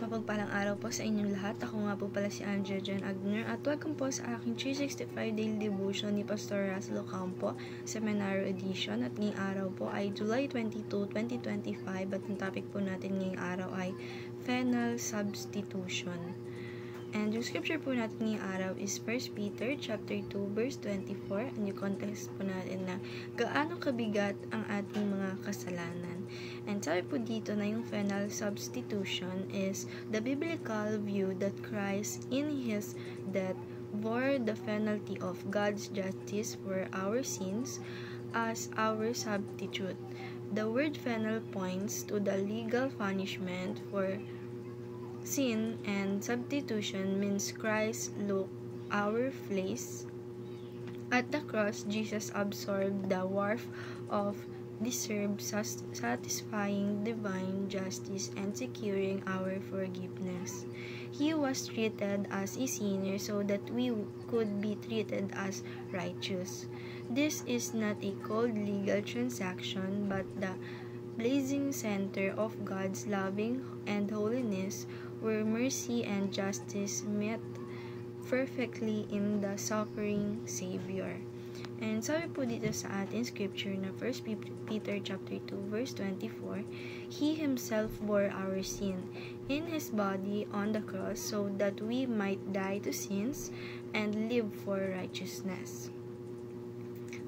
Mapagpalang araw po sa inyong lahat. Ako nga po pala si Andrea Jen Agner at welcome po sa aking 365 Daily Devotion ni Pastor Russell Ocampo, Seminary Edition. At ngayong araw po ay July 22, 2025 at ang topic po natin ngayong araw ay Phenol Substitution. And yung scripture po natin ngayong araw is 1 Peter chapter 2 verse 24. And yung context po natin na gaano kabigat ang ating mga kasalanan. And sabi po dito na yung phenol substitution is the biblical view that Christ in His death bore the penalty of God's justice for our sins as our substitute. The word phenol points to the legal punishment for sin, and substitution means Christ took our place. At the cross, Jesus absorbed the wrath of deserved, satisfying divine justice and securing our forgiveness. He was treated as a sinner so that we could be treated as righteous. This is not a cold legal transaction, but the blazing center of God's loving and holiness, where mercy and justice met perfectly in the suffering Savior. And sabi po dito sa ating scripture na 1 Peter chapter 2 verse 24, He Himself bore our sin in His body on the cross so that we might die to sins and live for righteousness.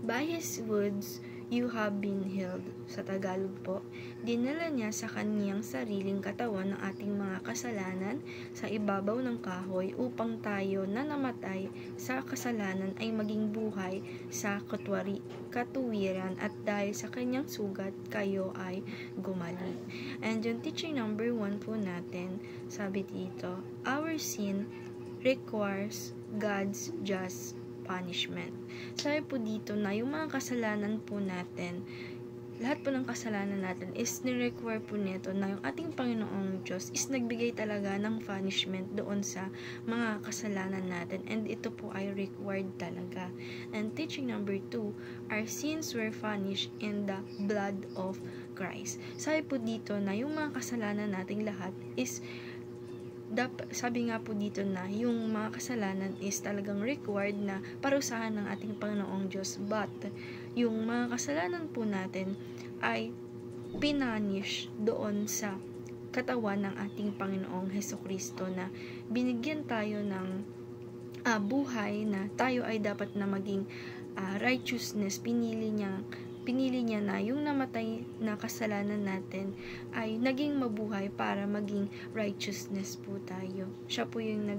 By His wounds you have been healed. Sa Tagalog po, dinala niya sa kaniyang sariling katawan ng ating mga kasalanan sa ibabaw ng kahoy upang tayo na namatay sa kasalanan ay maging buhay sa katuwiran at dahil sa kanyang sugat kayo ay gumaling. And yung teaching number 1 po natin, sabi dito, our sin requires God's just punishment. Sabi po dito na yung mga kasalanan po natin, lahat po ng kasalanan natin is ni-require po nito na yung ating Panginoong Diyos is nagbigay talaga ng punishment doon sa mga kasalanan natin, and ito po ay required talaga. And teaching number 2, our sins were punished in the blood of Christ. Sabi po dito na yung mga kasalanan nating lahat is sabi nga po dito na yung mga kasalanan is talagang required na parusahan ng ating Panginoong Diyos, but yung mga kasalanan po natin ay pinanish doon sa katawan ng ating Panginoong Hesukristo na binigyan tayo ng buhay na tayo ay dapat na maging righteousness. Pinili niya na yung namatay na kasalanan natin ay naging mabuhay para maging righteousness po tayo. Siya po yung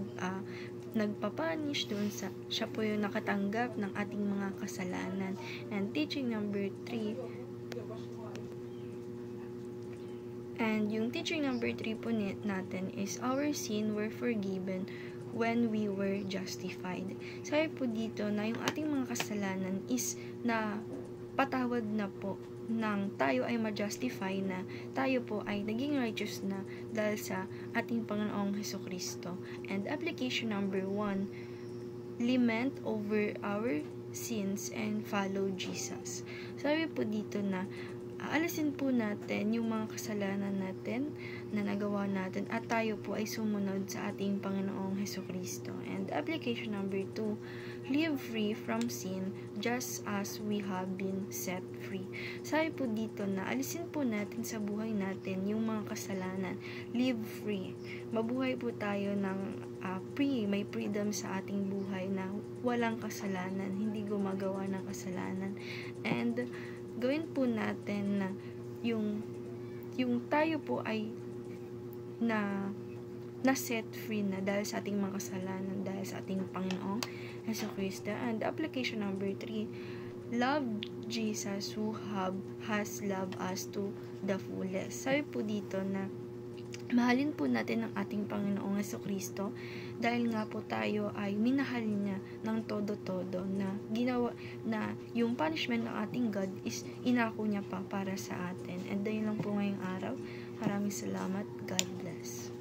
nagpapanish doon siya po yung nakatanggap ng ating mga kasalanan. And teaching number 3, and yung teaching number 3 po natin is our sin were forgiven when we were justified. Sabi po dito na yung ating mga kasalanan is na patawad na po nang tayo ay ma-justify na, tayo po ay naging righteous na dahil sa ating Panginoong Hesukristo. And application number 1, lament over our sins and follow Jesus. Sabi po dito na alisin po natin yung mga kasalanan natin na nagawa natin at tayo po ay sumunod sa ating Panginoong Hesukristo. And application number 2, live free from sin just as we have been set free. Sabi po dito na alisin po natin sa buhay natin yung mga kasalanan. Live free. Mabuhay po tayo ng free, may freedom sa ating buhay na walang kasalanan, hindi gumagawa ng kasalanan. And gawin po natin na yung tayo po ay na set free na dahil sa ating mga kasalanan, dahil sa ating Panginoong Hesukristo. And application number 3, love Jesus who has loved us to the fullest. Sabi po dito na mahalin po natin ang ating Panginoong Hesukristo dahil nga po tayo ay minahal niya ng todo-todo, na ginawa na yung punishment ng ating God is inako niya pa para sa atin. And dahil lang po ngayong araw. Maraming salamat. God bless.